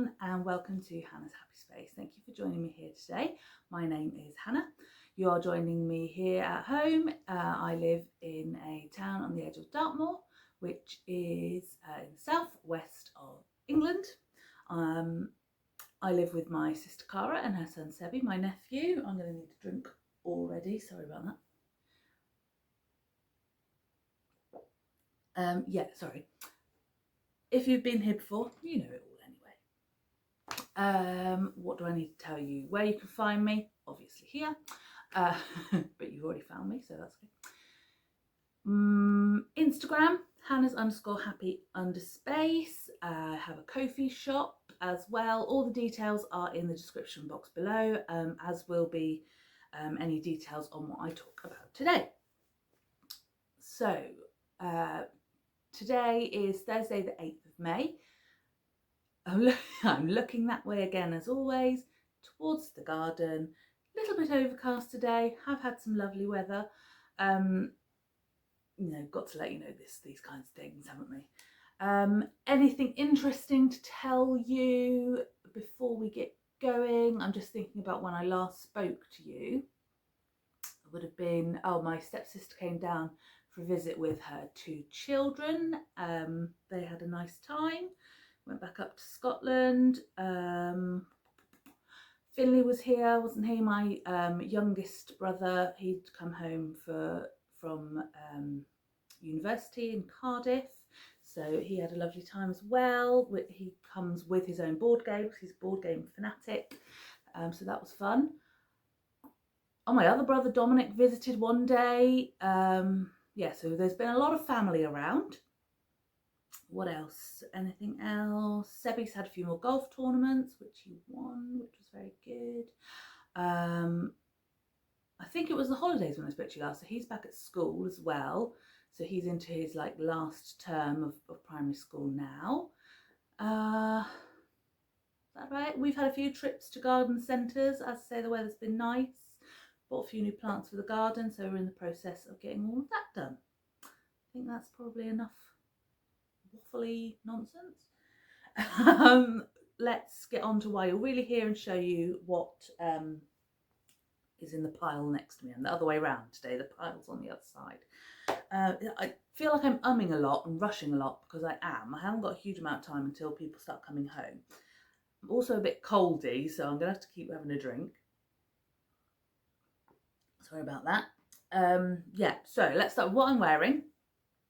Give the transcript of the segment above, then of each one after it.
everyone, and welcome to Hannah's Happy Space. Thank you for joining me here today. My name is Hannah. You are joining me here at home. I live in a town on the edge of Dartmoor, which is in the southwest of England. I live with my sister Cara and her son Sebi, my nephew. I'm going to need a drink already, sorry about that. Sorry. If you've been here before, you know it all anyway. What do I need to tell you? Where you can find me? Obviously here, but you've already found me, so that's good. Instagram, Hannah's_happy_space. I have a Ko-fi shop as well. All the details are in the description box below, as will be any details on what I talk about today. So, today is Thursday the 8th of May. I'm looking that way again as always, towards the garden. A little bit overcast today, have had some lovely weather. Got to let you know these kinds of things, haven't we? Anything interesting to tell you before we get going? I'm just thinking about when I last spoke to you. It would have been, my stepsister came down for a visit with her 2 children. They had a nice time, went back up to Scotland. Finley was here, wasn't he? My youngest brother, he'd come home from university in Cardiff, so he had a lovely time as well. He comes with his own board games, he's a board game fanatic, so that was fun. My other brother Dominic visited one day. So there's been a lot of family around. What else? Anything else? Sebi's had a few more golf tournaments, which he won, which was very good. I think it was the holidays when I spoke to you last, so he's back at school as well. So he's into his last term of primary school now. Is that right? We've had a few trips to garden centres. As I say, the weather's been nice. Bought a few new plants for the garden, so we're in the process of getting all of that done. I think that's probably enough waffly nonsense. Let's get on to why you're really here and show you what is in the pile next to me, and the other way around today. The pile's on the other side. I feel like I'm umming a lot and rushing a lot because I haven't got a huge amount of time until people start coming home. I'm also a bit coldy, so I'm gonna have to keep having a drink. Sorry about that. So let's start with what I'm wearing.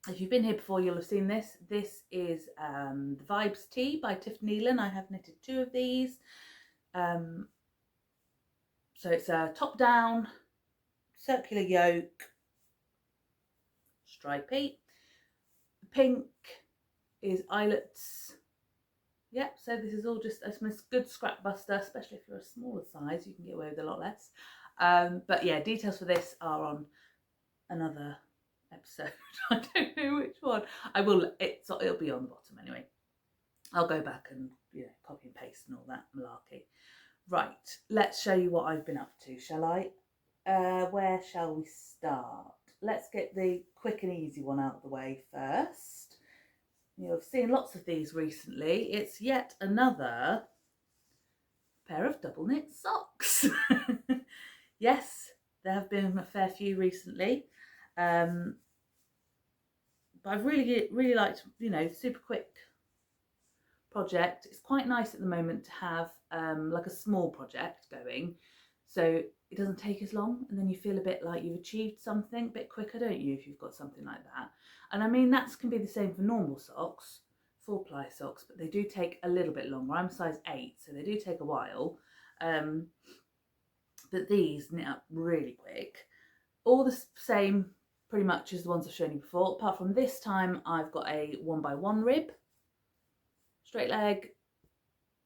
If you've been here before, you'll have seen this. This is the Vibes Tee by Tif Neilan. I have knitted 2 of these. So it's a top down, circular yoke, stripy. The pink is eyelets. Yep, so this is all just a good scrap buster, especially if you're a smaller size, you can get away with a lot less. But yeah, details for this are on another episode. I don't know which one. It'll be on the bottom anyway. I'll go back and copy and paste and all that malarkey. Right, let's show you what I've been up to, shall I? Where shall we start? Let's get the quick and easy one out of the way first. I've seen lots of these recently. It's yet another pair of double knit socks. Yes, there have been a fair few recently. But I've really liked, super quick project. It's quite nice at the moment to have a small project going, so it doesn't take as long, and then you feel a bit like you've achieved something a bit quicker, don't you, if you've got something like that. And I mean, that can be the same for normal socks, 4-ply socks, but they do take a little bit longer. I'm size 8, so they do take a while. But these knit up really quick. All the same pretty much as the ones I've shown you before, apart from this time I've got a 1x1 rib, straight leg,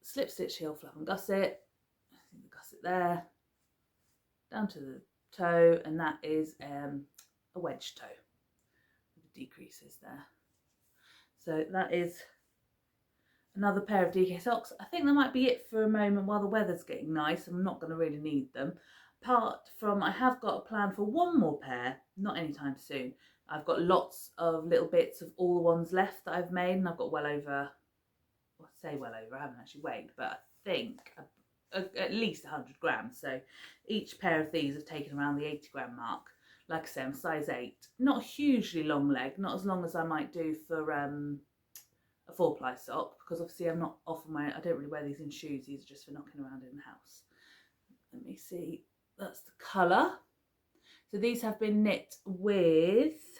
slip stitch heel, fluff and gusset. I think the gusset there, down to the toe, and that is a wedge toe with the decreases there. So that is another pair of DK socks. I think that might be it for a moment while the weather's getting nice. I'm not going to really need them. Apart from, I have got a plan for one more pair, not anytime soon. I've got lots of little bits of all the ones left that I've made, and I've got well over well, I say well over, I haven't actually weighed, but I think at least 100 grams. So each pair of these have taken around the 80 gram mark. Like I say, I'm size 8, not a hugely long leg, not as long as I might do for a 4-ply sock, because obviously I'm not often I don't really wear these in shoes, these are just for knocking around in the house. Let me see, that's the colour. So these have been knit with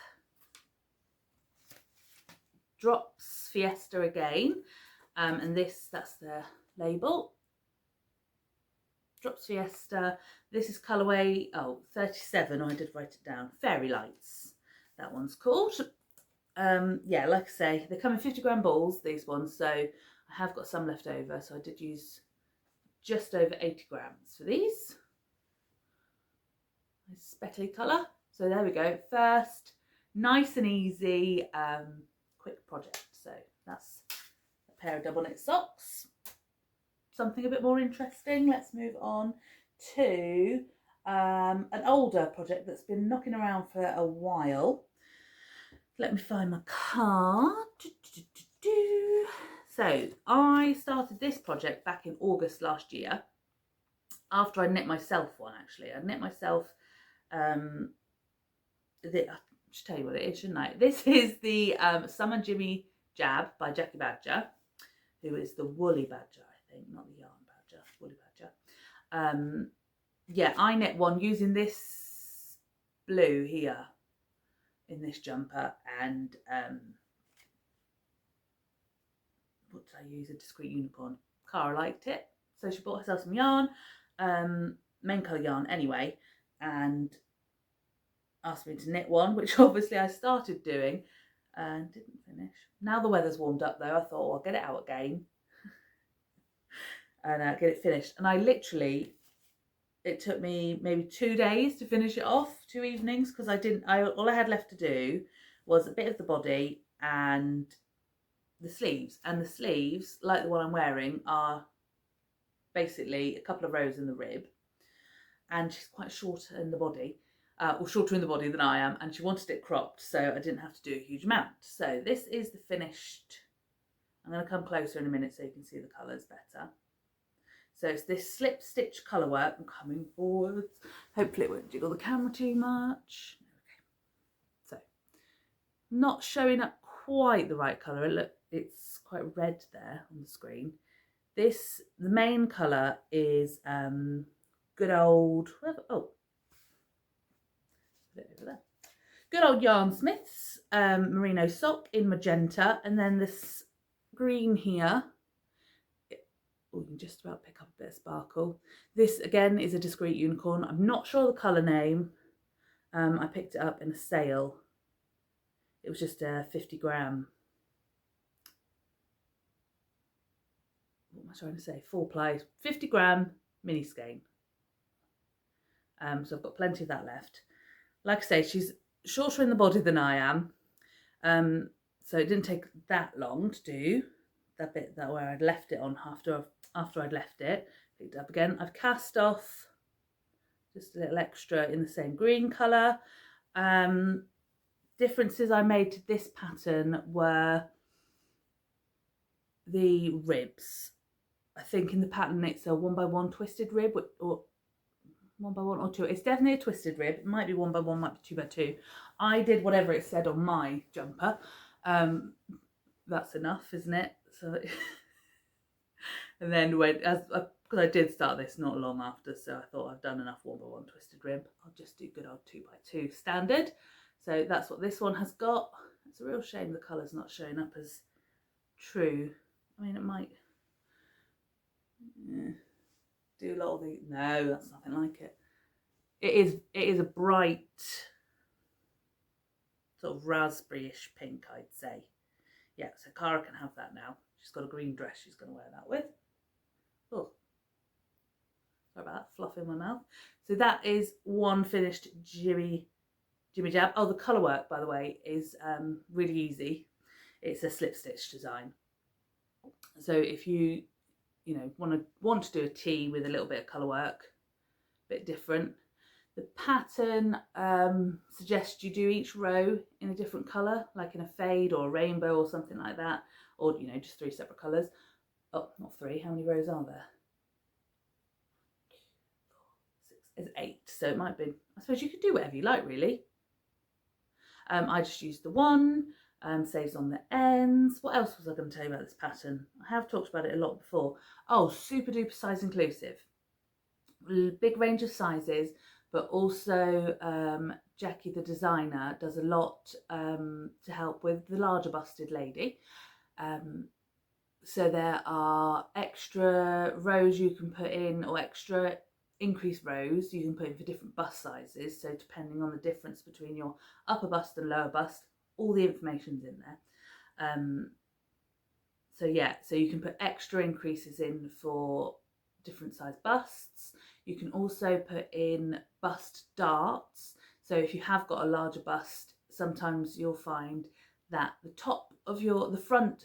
Drops Fiesta again, and that's the label. Drops Fiesta. This is colourway 37. I did write it down. Fairylights. That one's called. Yeah, like I say, they come in 50 gram balls, these ones. So I have got some left over. So I did use just over 80 grams for these. Nice speckly colour. So there we go. First, nice and easy, quick project. So that's a pair of double knit socks. Something a bit more interesting. Let's move on to an older project that's been knocking around for a while. Let me find my card. So I started this project back in August last year, after I knit myself one. Actually, I knit myself I should tell you what it is, shouldn't I? This is the Summer Jimmy Jab by Jacqui Badger, who is the woolly badger, I think, not the yarn badger, woolly badger. Yeah, I knit one using this blue here in this jumper, and what did I use? A Discrete Unicorn. Cara liked it, so she bought herself some yarn, main colour yarn anyway, and asked me to knit one, which obviously I started doing and didn't finish. Now the weather's warmed up though, I thought, well, I'll get it out again and get it finished. And I literally, it took me maybe 2 days to finish it off, 2 evenings, because all I had left to do was a bit of the body and the sleeves. And the sleeves, like the one I'm wearing, are basically a couple of rows in the rib, and she's quite short in the body. Or shorter in the body than I am, and she wanted it cropped, so I didn't have to do a huge amount. So this is the finished. I'm going to come closer in a minute so you can see the colours better. So it's this slip stitch colour work. I'm coming forwards. Hopefully it won't jiggle the camera too much. Okay. So not showing up quite the right colour. Look, it's quite red there on the screen. The main colour is good old, over there. Good old Yarnsmiths merino sock in magenta, and then this green here. Oh, you can just about pick up a bit of sparkle. This again is a Discrete Unicorn. I'm not sure the colour name. I picked it up in a sale. It was just a 50 gram. What am I trying to say? 4-ply, 50 gram mini skein. So I've got plenty of that left. Like I say, she's shorter in the body than I am, so it didn't take that long to do that bit where I'd left it on after I'd left it. Picked it up again. I've cast off just a little extra in the same green colour. Differences I made to this pattern were the ribs. I think in the pattern it's a 1x1 twisted rib, or 1x1 or 2. It's definitely a twisted rib. It might be 1x1, might be 2x2. I did whatever it said on my jumper. That's enough, isn't it? So, and then because I did start this not long after, so I thought I've done enough 1x1 twisted rib. I'll just do good old 2x2 standard. So that's what this one has got. It's a real shame the colour's not showing up as true. I mean, it might. Yeah. Do a lot of the, no, that's nothing like it. It is a bright sort of raspberry-ish pink, I'd say. Yeah, so Cara can have that now. She's got a green dress she's going to wear that with. Oh, sorry about that, fluff in my mouth. So that is one finished Jimmy Jab. Oh, the colour work, by the way, is really easy. It's a slip stitch design. So if you want to do a tee with a little bit of colour work, a bit different. The pattern suggests you do each row in a different colour, like in a fade or a rainbow or something like that, or just 3 separate colours. Oh, not 3. How many rows are there? 4, 6 is 8. So it might be, I suppose you could do whatever you like, really. I just used the 1, saves on the ends. What else was I going to tell you about this pattern? I have talked about it a lot before. Oh, super duper size inclusive. Big range of sizes, but also Jacqui the designer does a lot to help with the larger busted lady. So there are extra rows you can put in, or extra increased rows you can put in for different bust sizes. So depending on the difference between your upper bust and lower bust, all the information's in there. So yeah, so you can put extra increases in for different size busts. You can also put in bust darts. So if you have got a larger bust, sometimes you'll find that the front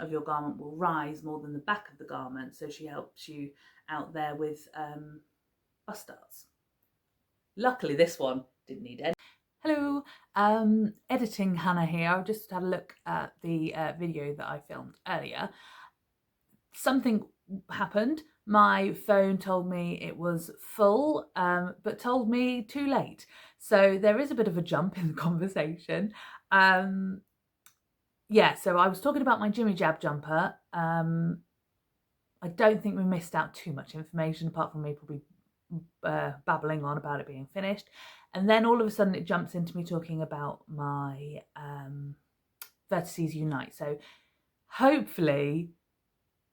of your garment will rise more than the back of the garment. So she helps you out there with bust darts. Luckily this one didn't need any. Hello, editing Hannah here. I've just had a look at the video that I filmed earlier. Something happened. My phone told me it was full, but told me too late. So there is a bit of a jump in the conversation. Yeah, so I was talking about my Jimmy Jab jumper. I don't think we missed out too much information apart from me probably babbling on about it being finished. And then all of a sudden it jumps into me talking about my Vertices Unite. So hopefully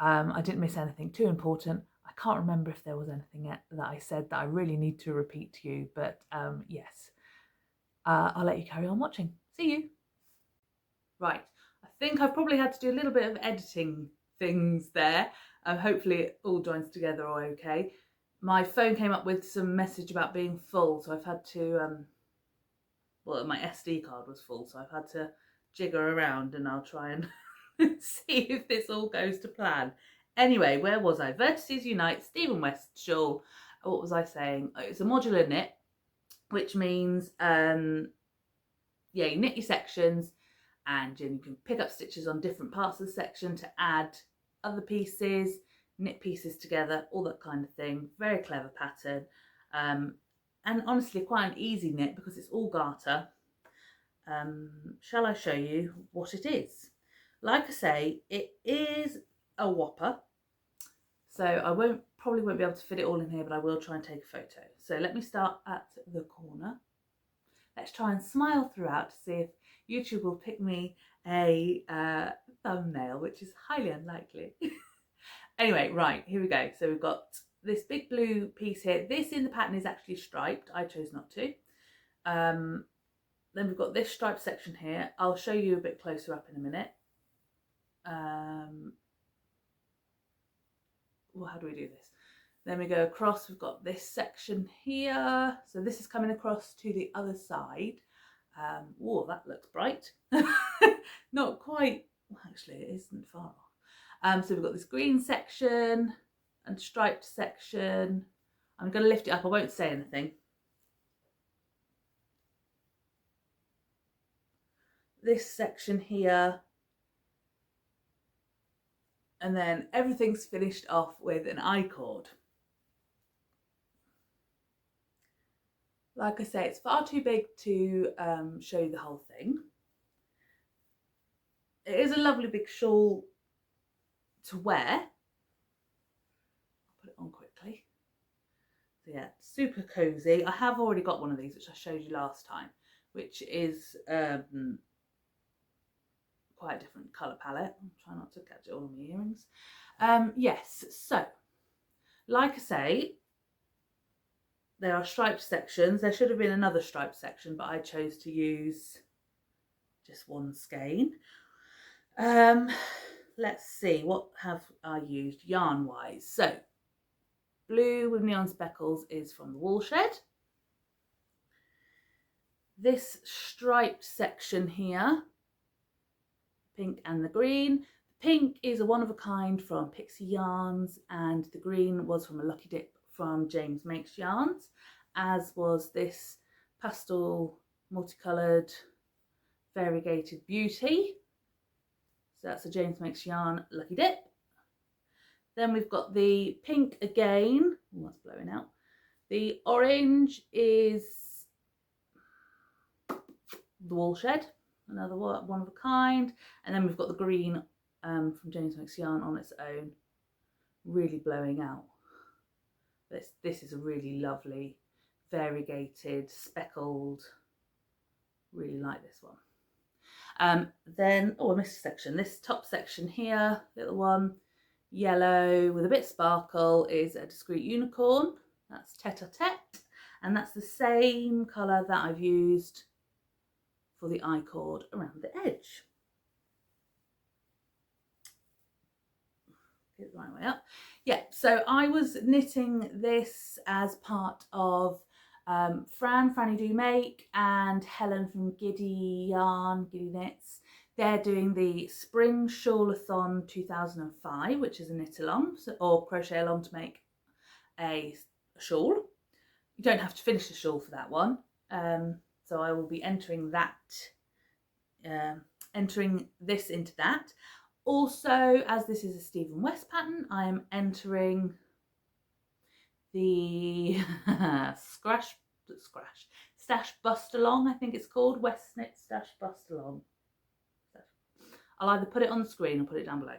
I didn't miss anything too important. I can't remember if there was anything that I said that I really need to repeat to you, but yes. I'll let you carry on watching. See you. Right, I think I've probably had to do a little bit of editing things there. Hopefully it all joins together all okay. My phone came up with some message about being full, so I've had to, well, my SD card was full, so I've had to jigger around, and I'll try and see if this all goes to plan. Anyway, where was I? Vertices Unite, Stephen West shawl. What was I saying? It's a modular knit, which means, yeah, you knit your sections, and you can pick up stitches on different parts of the section to add other pieces, knit pieces together, all that kind of thing. Very clever pattern, and honestly quite an easy knit because it's all garter. Shall I show you what it is? Like I say, it is a whopper, so I probably won't be able to fit it all in here, but I will try and take a photo. So let me start at the corner. Let's try and smile throughout to see if YouTube will pick me a thumbnail, which is highly unlikely. Anyway, right, here we go. So we've got this big blue piece here. This in the pattern is actually striped. I chose not to. Then we've got this striped section here. I'll show you a bit closer up in a minute. Well, how do we do this? Then we go across, we've got this section here. So this is coming across to the other side. Oh, that looks bright. Not quite, well, actually it isn't far off. So we've got this green section and striped section. I'm going to lift it up, I won't say anything. This section here. And then everything's finished off with an I-cord. Like I say, it's far too big to show you the whole thing. It is a lovely big shawl to wear. I'll put it on quickly. So yeah, super cozy. I have already got one of these, which I showed you last time, which is quite a different colour palette. I'll try not to catch it all on my earrings. Yes, so like I say, there are striped sections. There should have been another striped section, but I chose to use just one skein. Let's see, what have I used yarn wise? So blue with neon speckles is from the Woolshed. This striped section here, pink and the green. The pink is a one of a kind from Pixie Yarns, and the green was from a Lucky Dip from James Makes Yarns, as was this pastel multicoloured variegated beauty. So that's a Yarnsmiths yarn Lucky Dip. Then we've got the pink again. Oh, that's blowing out. The orange is the Woolshed, another one of a kind. And then we've got the green from Yarnsmiths yarn on its own, really blowing out. This is a really lovely, variegated, speckled. Really like this one. Then, oh, I missed a section. This top section here, little one, yellow with a bit of sparkle, is a Discrete Unicorn. That's Tete, and that's the same colour that I've used for the I-cord around the edge. Get the right way up. Yeah, so I was knitting this as part of Franny Do Make and Helen from Giddy Knits. They're doing the Spring Shawl-a-thon 2005, which is a knit along or crochet along to make a shawl. You don't have to finish the shawl for that one. So I will be entering that, entering this into that. Also, as this is a Stephen West pattern, I am entering the Stash Bust Along, I think it's called, West Knit Stash Bust Along. I'll either put it on the screen or put it down below,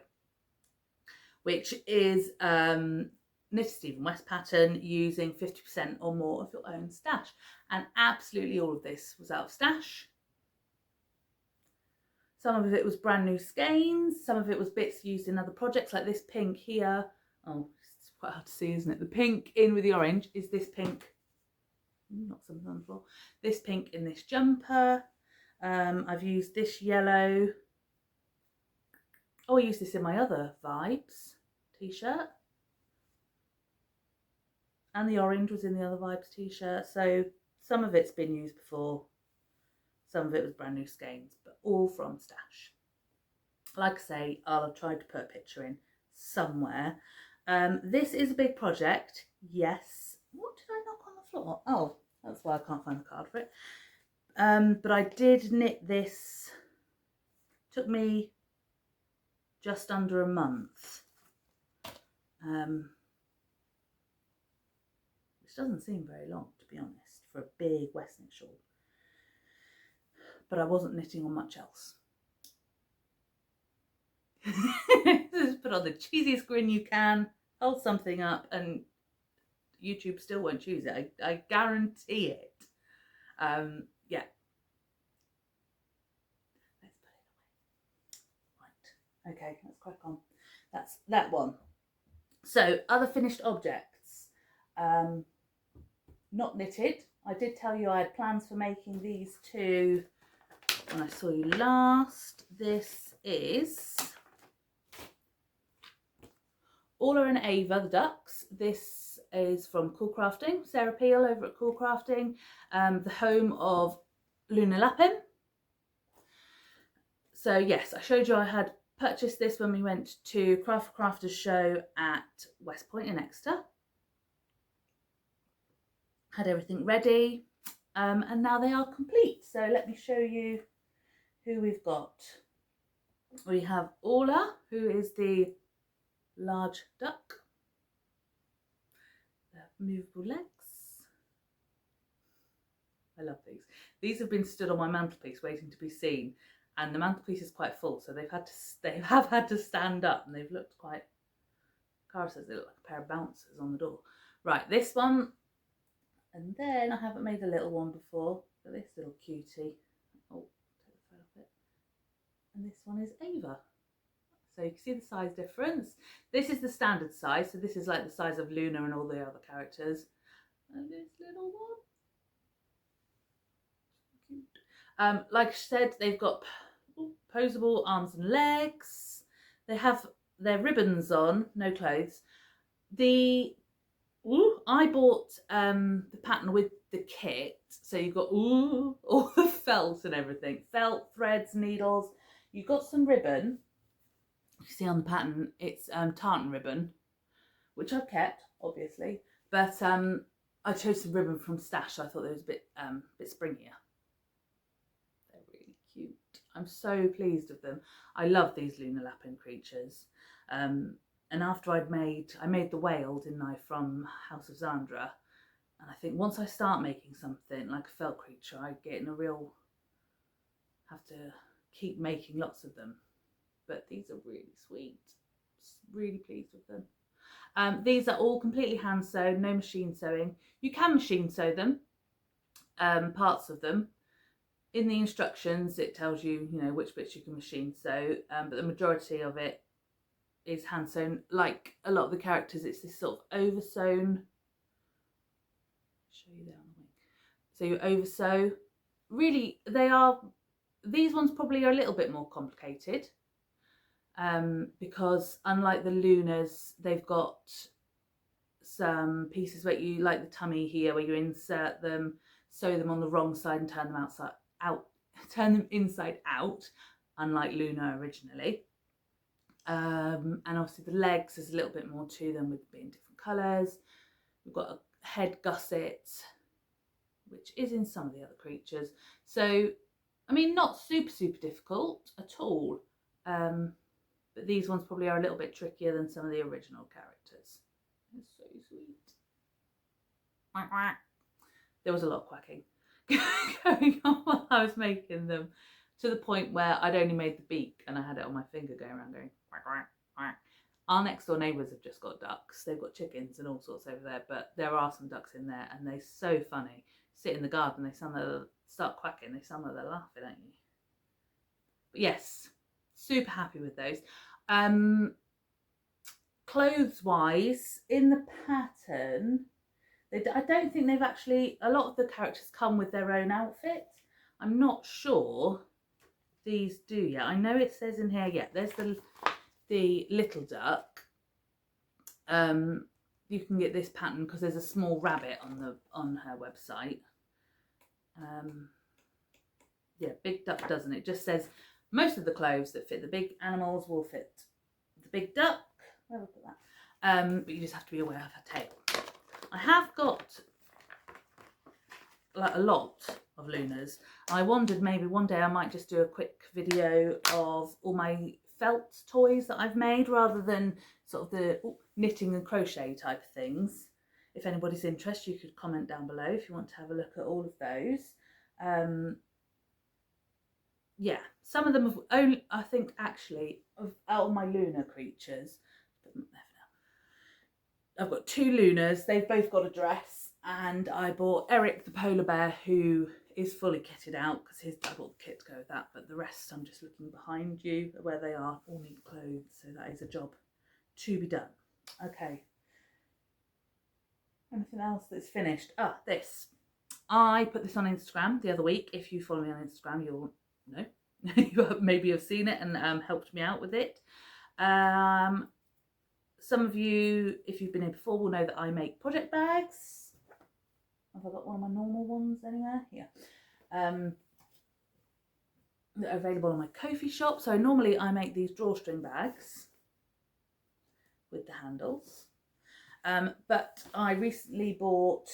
which is knit Stephen West pattern using 50% or more of your own stash. And absolutely all of this was out of stash. Some of it was brand new skeins, some of it was bits used in other projects, like this pink here. Oh, it's quite hard to see, isn't it? The pink in with the orange is this pink, not something on the floor, this pink in this jumper. I've used this yellow. Oh, I used this in my other Vibes t-shirt. And the orange was in the other Vibes t-shirt. So some of it's been used before. Some of it was brand new skeins, but all from stash. Like I say, I'll have tried to put a picture in somewhere. This is a big project, yes. What did I knock on the floor? Oh, that's why I can't find the card for it. But I did knit this. Took me just under a month. Which doesn't seem very long, to be honest, for a big West knit shawl. But I wasn't knitting on much else. Just put on the cheesiest grin you can, hold something up, and YouTube still won't choose it. I guarantee it. Yeah. Let's put it away. Right. Okay, let's crack on. That's that one. So, other finished objects. Not knitted. I did tell you I had plans for making these two when I saw you last. This is Ola and Ava, the ducks. This is from Cool Crafting, Sarah Peel over at Cool Crafting, the home of Luna Lapin. So yes, I showed you I had purchased this when we went to Craft for Crafters show at West Point in Exeter. Had everything ready, and now they are complete. So let me show you who we've got. We have Orla, who is the large duck. The movable legs. I love these. These have been stood on my mantelpiece waiting to be seen, and the mantelpiece is quite full, so they have had to stand up, and they've looked quite. Cara says they look like a pair of bouncers on the door. Right, this one. And then I haven't made a little one before, but this little cutie. Oh, take the photo off it. And this one is Ava. So you can see the size difference. This is the standard size, so this is like the size of Luna and all the other characters. And this little one. Cute. Like I said, they've got posable arms and legs. They have their ribbons on, no clothes. I bought the pattern with the kit, so you've got all the felt and everything, felt, threads, needles. You've got some ribbon. You see on the pattern, it's tartan ribbon, which I've kept, obviously, but I chose some ribbon from stash, so I thought it was a bit springier. They're really cute. I'm so pleased with them. I love these lunar lapping creatures. And after I made the whale, didn't I, from House of Zandra. And I think once I start making something like a felt creature, I get in a real, have to keep making lots of them. But these are really sweet. Really pleased with them. These are all completely hand sewn, no machine sewing. You can machine sew them, parts of them. In the instructions, it tells you, you know, which bits you can machine sew, but the majority of it is hand sewn. Like a lot of the characters, it's this sort of over sewn. Show you there on the wing. So you over sew. Really, these ones probably are a little bit more complicated, because unlike the Lunas, they've got some pieces where you, like the tummy here, where you insert them, sew them on the wrong side and turn them turn them inside out, unlike Luna originally. And obviously the legs, there's a little bit more to them with being different colours. We've got a head gusset, which is in some of the other creatures. So, I mean, not super difficult at all. But these ones probably are a little bit trickier than some of the original characters. It's so sweet. Quack, quack. There was a lot of quacking going on while I was making them, to the point where I'd only made the beak and I had it on my finger going around going quack, quack, quack. Our next door neighbours have just got ducks. They've got chickens and all sorts over there, but there are some ducks in there and they're so funny. Sit in the garden, they sound like they'll start quacking, they sound like they're laughing at you. But yes, super happy with those. Clothes wise, in the pattern, I don't think they've actually, a lot of the characters come with their own outfit. I'm not sure these do yet. I know it says in here, yeah, there's the little duck. You can get this pattern because there's a small rabbit on her website. Yeah, big duck doesn't. It just says most of the clothes that fit the big animals will fit the big duck. Where have I put that? But you just have to be aware of her tail. I have got like a lot of Lunas. I wondered maybe one day I might just do a quick video of all my felt toys that I've made, rather than sort of the knitting and crochet type of things. If anybody's interested, you could comment down below if you want to have a look at all of those. Yeah, some of them have only, I think actually, out of my Luna creatures, I've got 2 Lunas. They've both got a dress, and I bought Eric the polar bear, who is fully kitted out because I bought the kit to go with that, but the rest, I'm just looking behind you where they are, all need clothes, so that is a job to be done. Okay, anything else that's finished? This, I put this on Instagram the other week. If you follow me on Instagram, you'll know. You maybe have seen it and helped me out with it. Some of you, if you've been here before, will know that I make project bags. Have I got one of my normal ones anywhere? Yeah. That are available on my Ko-fi shop. So normally I make these drawstring bags with the handles. But I recently bought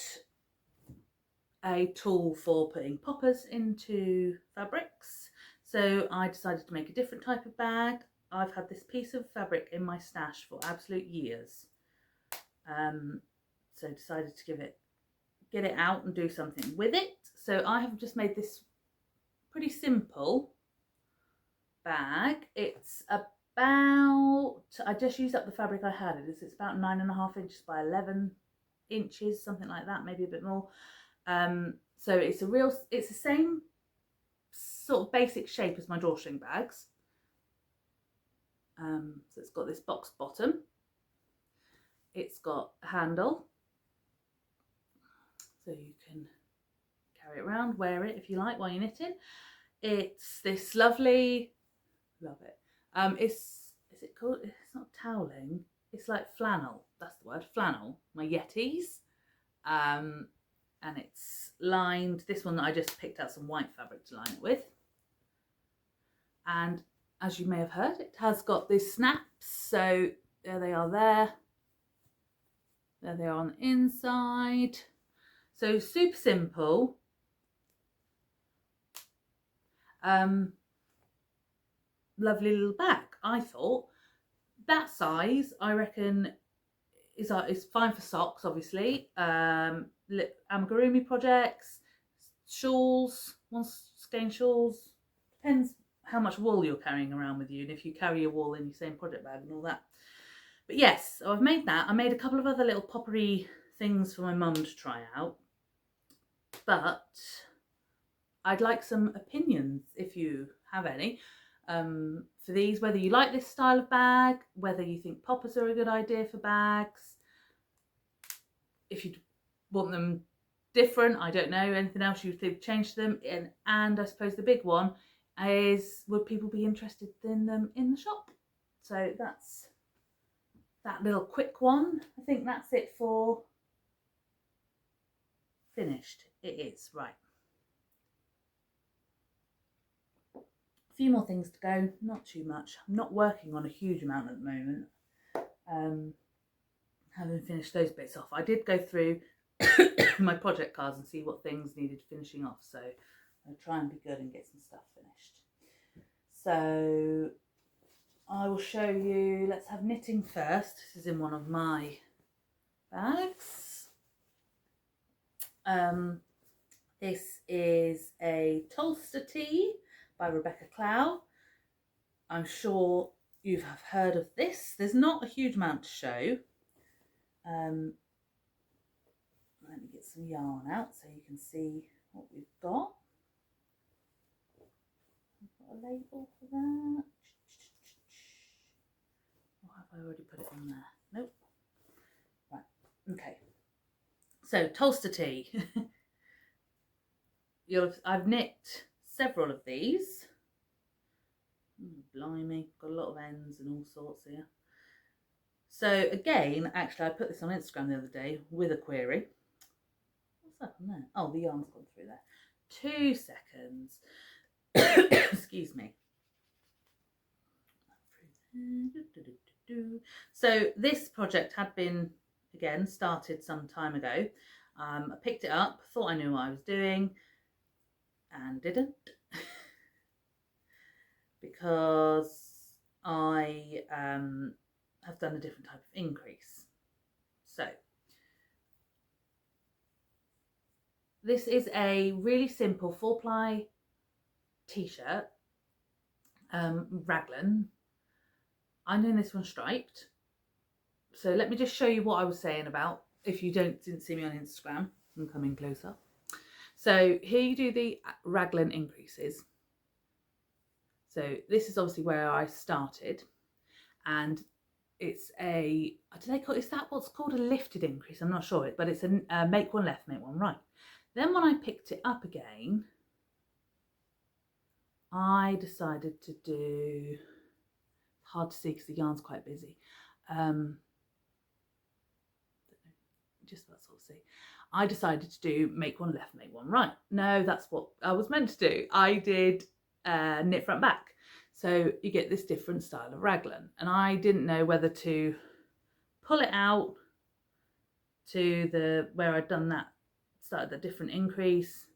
a tool for putting poppers into fabrics. So I decided to make a different type of bag. I've had this piece of fabric in my stash for absolute years. So decided to get it out and do something with it. So I have just made this pretty simple bag. It's about, I just used up the fabric I had. It's about 9.5 inches by 11 inches, something like that, maybe a bit more. So it's the same sort of basic shape as my drawstring bags. So it's got this box bottom. It's got a handle, so you can carry it around, wear it if you like while you're knitting. It's this lovely, love it. Is it called? It's not toweling. It's like flannel. That's the word, flannel. My Yetis. And it's lined. This one I just picked out some white fabric to line it with. And as you may have heard, it has got these snaps. So there they are there. There they are on the inside. So super simple. lovely little bag. I thought that size, I reckon, is fine for socks, obviously. Amigurumi projects, shawls, skein shawls. Depends how much wool you're carrying around with you, and if you carry your wool in your same project bag and all that. But yes, so I've made that. I made a couple of other little poppery things for my mum to try out. But I'd like some opinions, if you have any, for these, whether you like this style of bag, whether you think poppers are a good idea for bags, if you want them different, I don't know, anything else you think change them, and I suppose the big one is, would people be interested in them in the shop? So that's that little quick one. I think that's it for finished. It is, right. A few more things to go, not too much. I'm not working on a huge amount at the moment. Having finished those bits off, I did go through my project cards and see what things needed finishing off, so I'll try and be good and get some stuff finished. So I will show you, let's have knitting first. This is in one of my bags. This is a Tolster Tea by Rebecca Clow. I'm sure you have heard of this. There's not a huge amount to show. Let me get some yarn out so you can see what we've got. I've got a label for that. Or have I already put it on there? Nope. Right, okay. So, Tolster Tea. I've knit several of these. Blimey, got a lot of ends and all sorts here. So again, actually I put this on Instagram the other day with a query. What's up on there? Oh, the yarn's gone through there. 2 seconds. Excuse me. So this project had been, again, started some time ago. I picked it up, thought I knew what I was doing, and didn't. Because I have done a different type of increase. So this is a really simple 4-ply t-shirt, raglan. I'm doing this one striped. So let me just show you what I was saying about, if you didn't see me on Instagram. I'm coming closer. So here you do the raglan increases. So this is obviously where I started, and it's a, do they call, is that what's called a lifted increase? I'm not sure, but it's a make one left, make one right. Then when I picked it up again, I decided to do, hard to see because the yarn's quite busy. Just about sort of see. I decided to do make one left, make one right. No, that's what I was meant to do. I did knit front back. So you get this different style of raglan, and I didn't know whether to pull it out to the where I'd done that, started the different increase,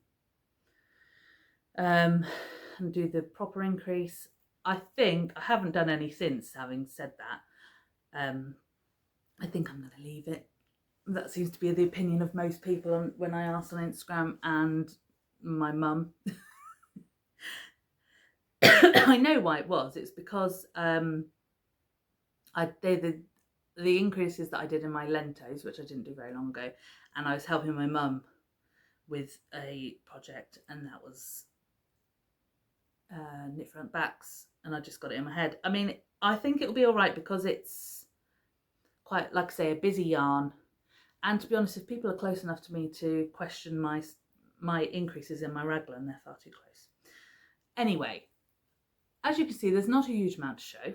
and do the proper increase. I think I haven't done any since, having said that. I think I'm going to leave it. That seems to be the opinion of most people when I asked on Instagram, and my mum. I know why it was. It's because the increases that I did in my lentos, which I didn't do very long ago, and I was helping my mum with a project, and that was knit front backs, and I just got it in my head. I mean, I think it'll be all right because it's quite, like I say, a busy yarn. And to be honest, if people are close enough to me to question my increases in my raglan, they're far too close. Anyway, as you can see, there's not a huge amount to show,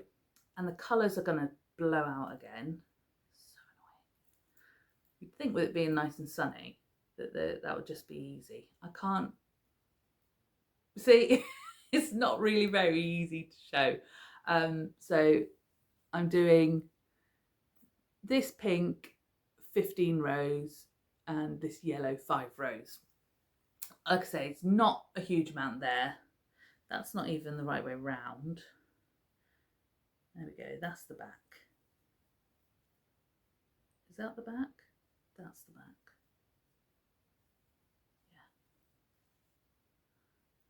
and the colours are going to blow out again. So annoying. You'd think with it being nice and sunny that would just be easy. I can't see. It's not really very easy to show. So I'm doing this pink 15 rows and this yellow 5 rows. Like I say, it's not a huge amount there. That's not even the right way round. There we go, that's the back. Is that the back? That's the back. Yeah.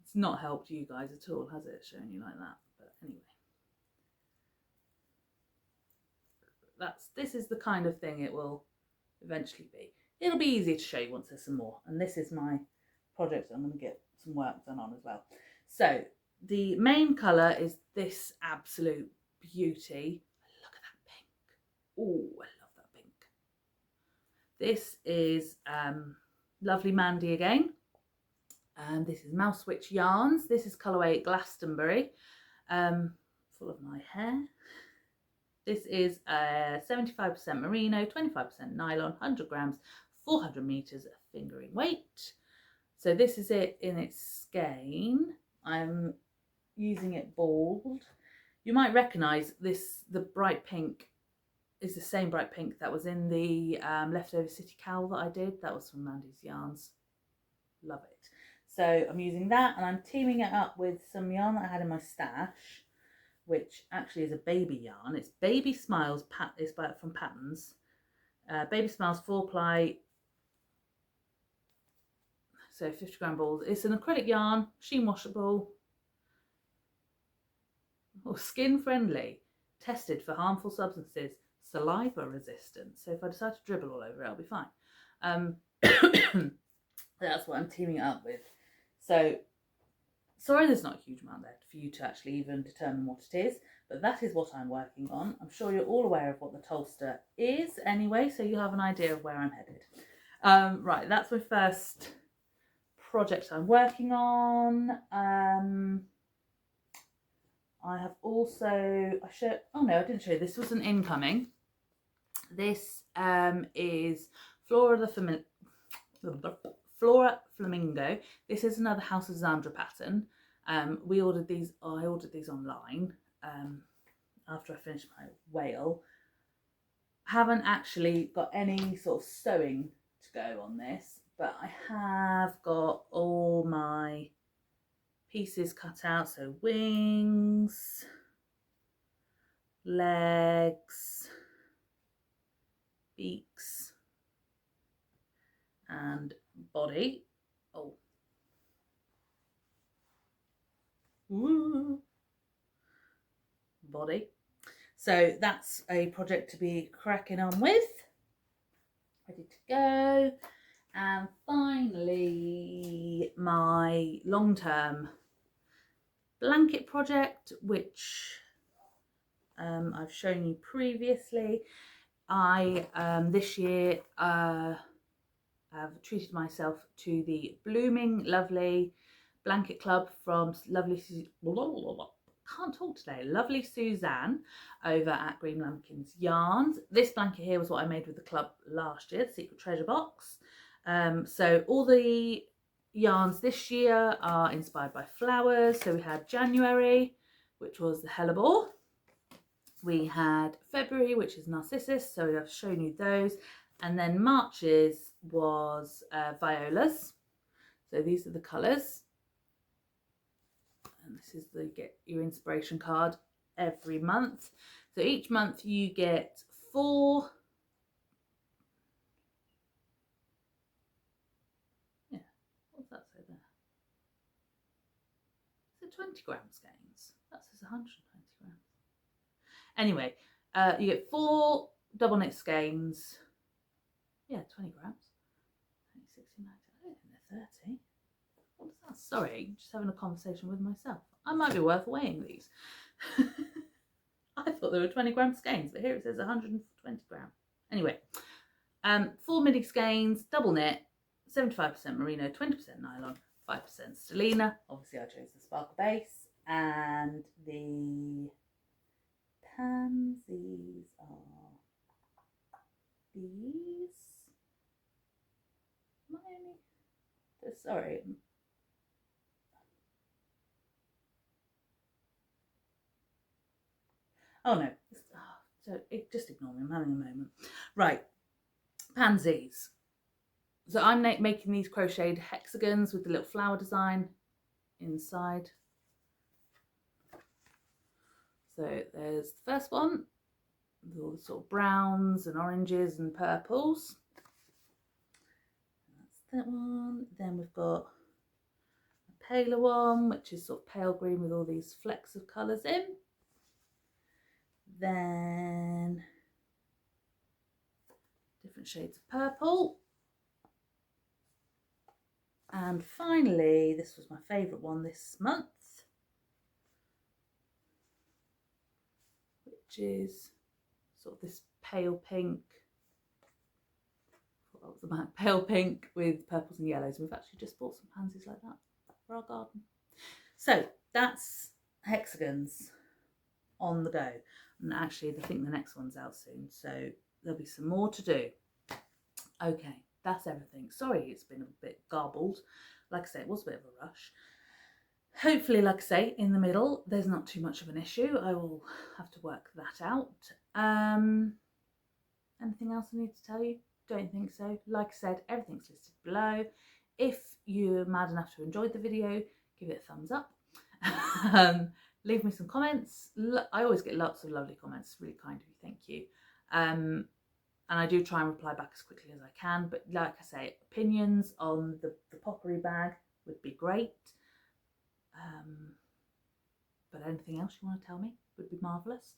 It's not helped you guys at all, has it, showing you like that? But anyway. This is the kind of thing it will eventually be. It'll be easier to show you once there's some more. And this is my project I'm going to get some work done on as well. So the main colour is this absolute beauty. Look at that pink. Oh, I love that pink. This is Lovely Mandy again. And this is Mouse Witch Yarns. This is colourway Glastonbury. Full of my hair. This is 75% merino, 25% nylon, 100 grams, 400 meters fingering weight. So this is it in its skein. I'm using it balled. You might recognize this, the bright pink is the same bright pink that was in the leftover city cowl that I did. That was from Mandy's Yarns. Love it. So I'm using that, and I'm teaming it up with some yarn that I had in my stash, which actually is a baby yarn. It's Baby Smiles, it's from Patterns. Baby Smiles 4-ply, so 50 gram balls. It's an acrylic yarn, sheen washable, skin friendly, tested for harmful substances, saliva resistant. So if I decide to dribble all over it, I'll be fine. That's what I'm teaming it up with. So sorry there's not a huge amount there for you to actually even determine what it is, but that is what I'm working on. I'm sure you're all aware of what the Tolster is anyway, so you have an idea of where I'm headed. Right, that's my first project I'm working on. I have also, oh no, I didn't show you, this was an incoming. This is Flora Flamingo. This is another House of Zandra pattern. I ordered these online after I finished my whale. Haven't actually got any sort of sewing to go on this, but I have got all my pieces cut out. So wings, legs, beaks, and body. Oh. Ooh. Body. So that's a project to be cracking on with. Ready to go. And finally, my long-term blanket project, which I've shown you previously. I this year have treated myself to the Blooming Lovely Blanket Club from Lovely Suzanne over at Green Lambkins Yarns. This blanket here was what I made with the club last year, the Secret Treasure Box. So all the yarns this year are inspired by flowers. So we had January, which was the hellebore. We had February, which is narcissus, so I've shown you those. And then March's was violas. So these are the colours. And this is you get your inspiration card every month. So each month you get 4. Yeah, what's that say there? Is it 20 gram skeins? That says 120 grams. Anyway, you get 4 double knit skeins. Yeah, 20 grams. 69. I don't think they're 30. What's that? Sorry, just having a conversation with myself. I might be worth weighing these. I thought they were 20 gram skeins, but here it says 120 gram. Anyway, 4 midi skeins, double knit, 75% merino, 20% nylon, 5% stellina. Obviously, I chose the sparkle base, and the pansies are these. Sorry. Oh no, so just ignore me, I'm having a moment. Right, pansies. So I'm making these crocheted hexagons with the little flower design inside. So there's the first one with all the sort of browns and oranges and purples. That's that one. Then we've got a paler one, which is sort of pale green with all these flecks of colours in. Then different shades of purple. And finally, this was my favourite one this month, which is sort of this pale pink. I thought that was the pale pink with purples and yellows. We've actually just bought some pansies like that for our garden. So that's hexagons on the go. And actually, I think the next one's out soon, so there'll be some more to do. Okay, that's everything. Sorry, it's been a bit garbled. Like I say, it was a bit of a rush. Hopefully, like I say, in the middle, there's not too much of an issue. I will have to work that out. Anything else I need to tell you? Don't think so. Like I said, everything's listed below. If you're mad enough to enjoy the video, give it a thumbs up. Leave me some comments. I always get lots of lovely comments. Really kind of you. Thank you. And I do try and reply back as quickly as I can. But like I say, opinions on the pottery bag would be great. But anything else you want to tell me would be marvellous.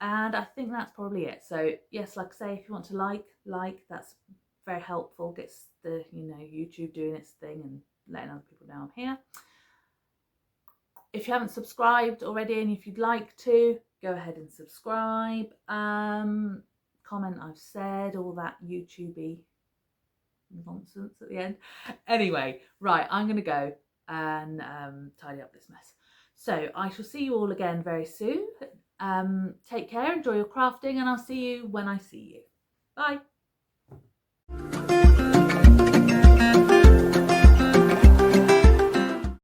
And I think that's probably it. So yes, like I say, if you want to like, that's very helpful. Gets the, YouTube doing its thing and letting other people know I'm here. If you haven't subscribed already, and if you'd like to, go ahead and subscribe. Comment I've said, all that YouTubey nonsense at the end. Anyway, right, I'm going to go and tidy up this mess. So I shall see you all again very soon. Take care, enjoy your crafting, and I'll see you when I see you. Bye.